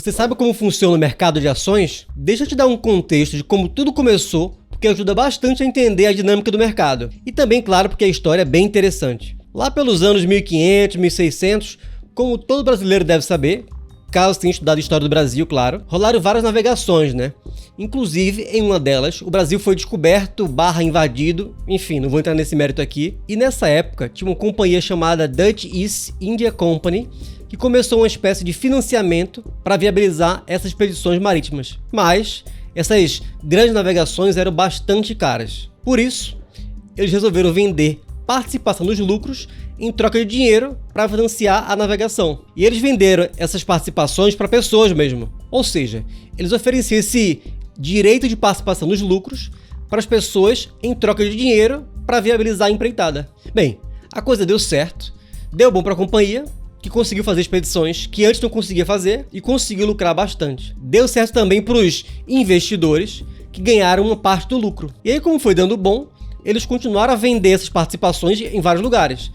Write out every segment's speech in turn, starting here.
Você sabe como funciona o mercado de ações? Deixa eu te dar um contexto de como tudo começou, porque ajuda bastante a entender a dinâmica do mercado. E também, claro, porque a história é bem interessante. Lá pelos anos 1500, 1600, como todo brasileiro deve saber, caso tenha estudado a história do Brasil, claro, rolaram várias navegações, né? Inclusive, em uma delas, o Brasil foi descoberto / invadido, enfim, não vou entrar nesse mérito aqui. E nessa época, tinha uma companhia chamada Dutch East India Company, que começou uma espécie de financiamento para viabilizar essas expedições marítimas. Mas essas grandes navegações eram bastante caras. Por isso, eles resolveram vender participação nos lucros em troca de dinheiro para financiar a navegação. E eles venderam essas participações para pessoas mesmo. Ou seja, eles ofereciam esse direito de participação nos lucros para as pessoas em troca de dinheiro para viabilizar a empreitada. Bem, a coisa deu certo, deu bom para a companhia, que conseguiu fazer expedições que antes não conseguia fazer e conseguiu lucrar bastante. Deu certo também para os investidores, que ganharam uma parte do lucro. E aí, como foi dando bom, eles continuaram a vender essas participações em vários lugares.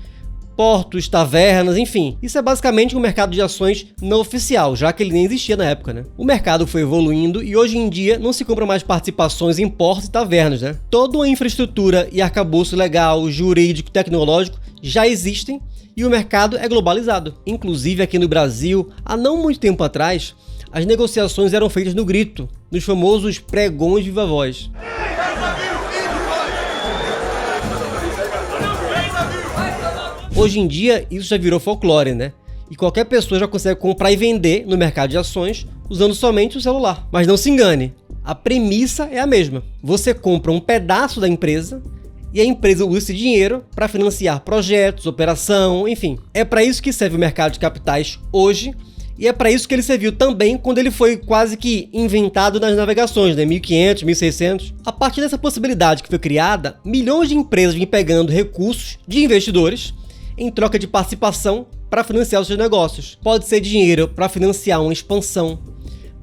Portos, tavernas, enfim. Isso é basicamente um mercado de ações não oficial, já que ele nem existia na época, né? O mercado foi evoluindo e hoje em dia não se compra mais participações em portos e tavernas, né? Toda uma infraestrutura e arcabouço legal, jurídico, tecnológico já existem e o mercado é globalizado. Inclusive aqui no Brasil, há não muito tempo atrás, as negociações eram feitas no grito, nos famosos pregões viva voz. Hoje em dia, isso já virou folclore, né? E qualquer pessoa já consegue comprar e vender no mercado de ações usando somente o celular. Mas não se engane, a premissa é a mesma. Você compra um pedaço da empresa e a empresa usa esse dinheiro para financiar projetos, operação, enfim. É para isso que serve o mercado de capitais hoje e é para isso que ele serviu também quando ele foi quase que inventado nas navegações, né? 1500, 1600. A partir dessa possibilidade que foi criada, milhões de empresas vêm pegando recursos de investidores em troca de participação para financiar os seus negócios. Pode ser dinheiro para financiar uma expansão,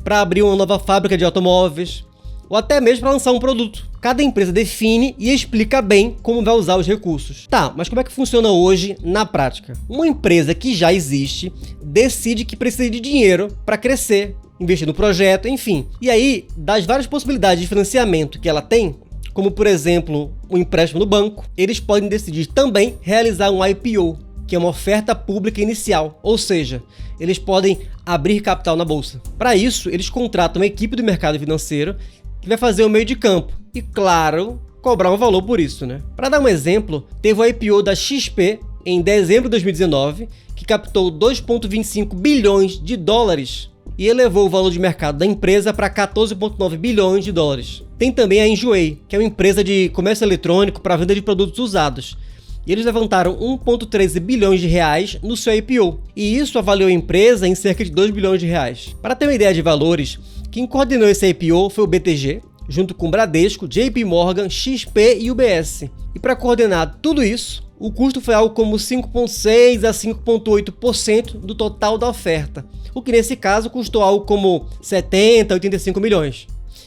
para abrir uma nova fábrica de automóveis, ou até mesmo para lançar um produto. Cada empresa define e explica bem como vai usar os recursos. Tá, mas como é que funciona hoje na prática? Uma empresa que já existe decide que precisa de dinheiro para crescer, investir no projeto, enfim. E aí, das várias possibilidades de financiamento que ela tem, como por exemplo, um empréstimo no banco, eles podem decidir também realizar um IPO, que é uma oferta pública inicial, ou seja, eles podem abrir capital na bolsa. Para isso, eles contratam uma equipe do mercado financeiro que vai fazer o meio de campo e, claro, cobrar um valor por isso, né? Para dar um exemplo, teve o IPO da XP em dezembro de 2019, que captou 2,25 bilhões de dólares e elevou o valor de mercado da empresa para 14,9 bilhões de dólares. Tem também a Enjoei, que é uma empresa de comércio eletrônico para venda de produtos usados. E eles levantaram 1,13 bilhões de reais no seu IPO. E isso avaliou a empresa em cerca de 2 bilhões de reais. Para ter uma ideia de valores, quem coordenou esse IPO foi o BTG, junto com Bradesco, JP Morgan, XP e UBS. E para coordenar tudo isso, o custo foi algo como 5,6% a 5,8% do total da oferta, o que nesse caso custou algo como 70 a 85 milhões.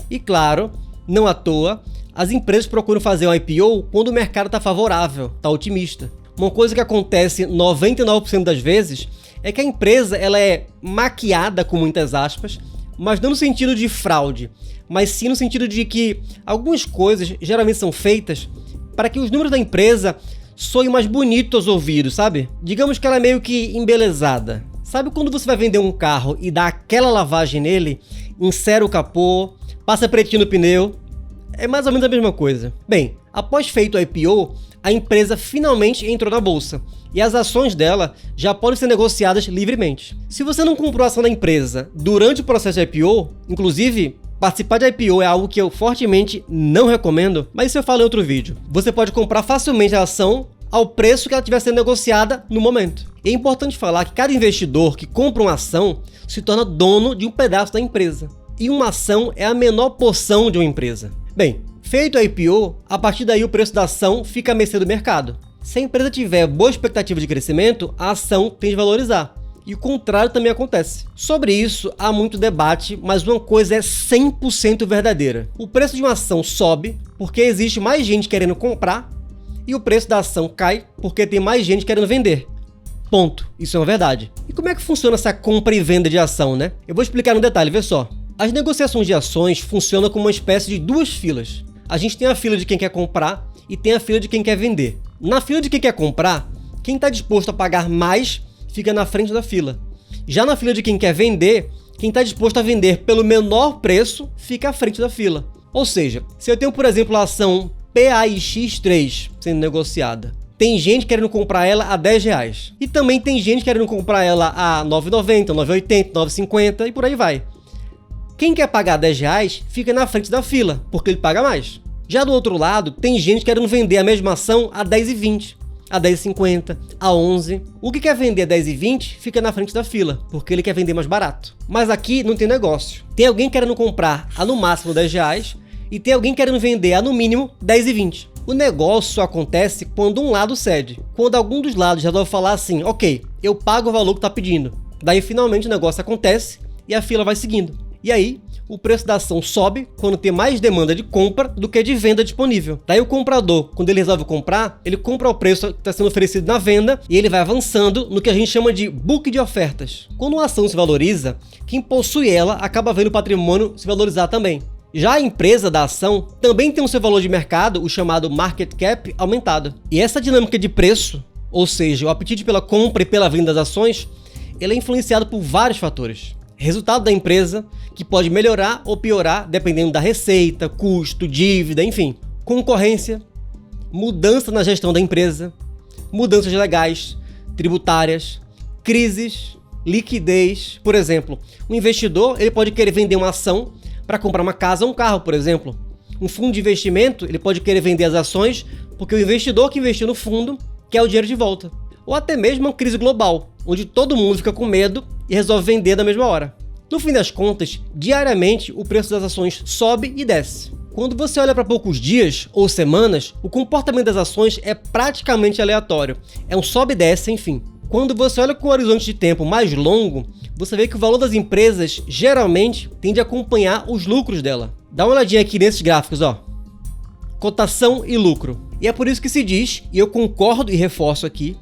E claro, não à toa, as empresas procuram fazer um IPO quando o mercado está favorável, está otimista. Uma coisa que acontece 99% das vezes é que a empresa ela é maquiada, com muitas aspas, mas não no sentido de fraude, mas sim no sentido de que algumas coisas geralmente são feitas para que os números da empresa soem mais bonito aos ouvidos, sabe? Digamos que ela é meio que embelezada. Sabe quando você vai vender um carro e dá aquela lavagem nele, insere o capô, passa pretinho no pneu? É mais ou menos a mesma coisa. Bem, após feito o IPO, a empresa finalmente entrou na bolsa e as ações dela já podem ser negociadas livremente. Se você não comprou a ação da empresa durante o processo de IPO, inclusive, participar de IPO é algo que eu fortemente não recomendo, mas isso eu falo em outro vídeo. Você pode comprar facilmente a ação ao preço que ela estiver sendo negociada no momento. E é importante falar que cada investidor que compra uma ação se torna dono de um pedaço da empresa. E uma ação é a menor porção de uma empresa. Bem, feito o IPO, a partir daí o preço da ação fica à mercê do mercado. Se a empresa tiver boa expectativa de crescimento, a ação tende a valorizar. E o contrário também acontece. Sobre isso, há muito debate, mas uma coisa é 100% verdadeira. O preço de uma ação sobe porque existe mais gente querendo comprar e o preço da ação cai porque tem mais gente querendo vender. Ponto. Isso é uma verdade. E como é que funciona essa compra e venda de ação, né? Eu vou explicar no detalhe, vê só. As negociações de ações funcionam como uma espécie de duas filas. A gente tem a fila de quem quer comprar e tem a fila de quem quer vender. Na fila de quem quer comprar, quem está disposto a pagar mais fica na frente da fila. Já na fila de quem quer vender, quem está disposto a vender pelo menor preço fica à frente da fila. Ou seja, se eu tenho, por exemplo, a ação PAIX3 sendo negociada, tem gente querendo comprar ela a R$10. E também tem gente querendo comprar ela a R$ 9,90, R$ 9,80, R$ 9,50 e por aí vai. Quem quer pagar R$10 fica na frente da fila, porque ele paga mais. Já do outro lado, tem gente querendo vender a mesma ação a R$ 10,20, a R$ 10,50, a R$ 11. O que quer vender a R$ 10,20 fica na frente da fila, porque ele quer vender mais barato. Mas aqui não tem negócio. Tem alguém querendo comprar a no máximo R$10 e tem alguém querendo vender a no mínimo R$ 10,20. O negócio só acontece quando um lado cede. Quando algum dos lados resolve falar assim, ok, eu pago o valor que está pedindo. Daí finalmente o negócio acontece e a fila vai seguindo. E aí, o preço da ação sobe quando tem mais demanda de compra do que de venda disponível. Daí o comprador, quando ele resolve comprar, ele compra o preço que está sendo oferecido na venda e ele vai avançando no que a gente chama de book de ofertas. Quando uma ação se valoriza, quem possui ela acaba vendo o patrimônio se valorizar também. Já a empresa da ação também tem o seu valor de mercado, o chamado market cap, aumentado. E essa dinâmica de preço, ou seja, o apetite pela compra e pela venda das ações, ele é influenciado por vários fatores. Resultado da empresa, que pode melhorar ou piorar dependendo da receita, custo, dívida, enfim. Concorrência, mudança na gestão da empresa, mudanças legais, tributárias, crises, liquidez. Por exemplo, um investidor ele pode querer vender uma ação para comprar uma casa ou um carro, por exemplo. Um fundo de investimento ele pode querer vender as ações porque o investidor que investiu no fundo quer o dinheiro de volta. Ou até mesmo uma crise global, onde todo mundo fica com medo e resolve vender na mesma hora. No fim das contas, diariamente o preço das ações sobe e desce. Quando você olha para poucos dias ou semanas, o comportamento das ações é praticamente aleatório. É um sobe e desce, enfim. Quando você olha com um horizonte de tempo mais longo, você vê que o valor das empresas geralmente tende a acompanhar os lucros dela. Dá uma olhadinha aqui nesses gráficos, ó. Cotação e lucro. E é por isso que se diz, e eu concordo e reforço aqui,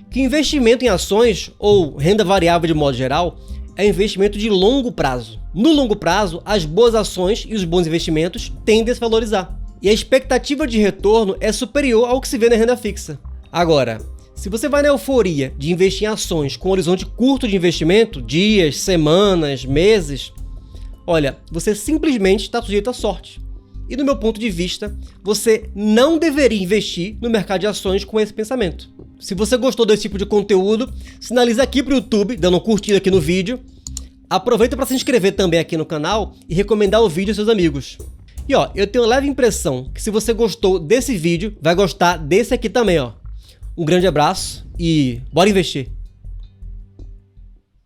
que investimento em ações, ou renda variável de modo geral, é investimento de longo prazo. No longo prazo, as boas ações e os bons investimentos tendem a se valorizar. E a expectativa de retorno é superior ao que se vê na renda fixa. Agora, se você vai na euforia de investir em ações com horizonte curto de investimento, dias, semanas, meses, olha, você simplesmente está sujeito à sorte. E do meu ponto de vista, você não deveria investir no mercado de ações com esse pensamento. Se você gostou desse tipo de conteúdo, sinaliza aqui para o YouTube, dando um curtida aqui no vídeo. Aproveita para se inscrever também aqui no canal e recomendar o vídeo aos seus amigos. E ó, eu tenho uma leve impressão que se você gostou desse vídeo, vai gostar desse aqui também, ó. Um grande abraço e bora investir!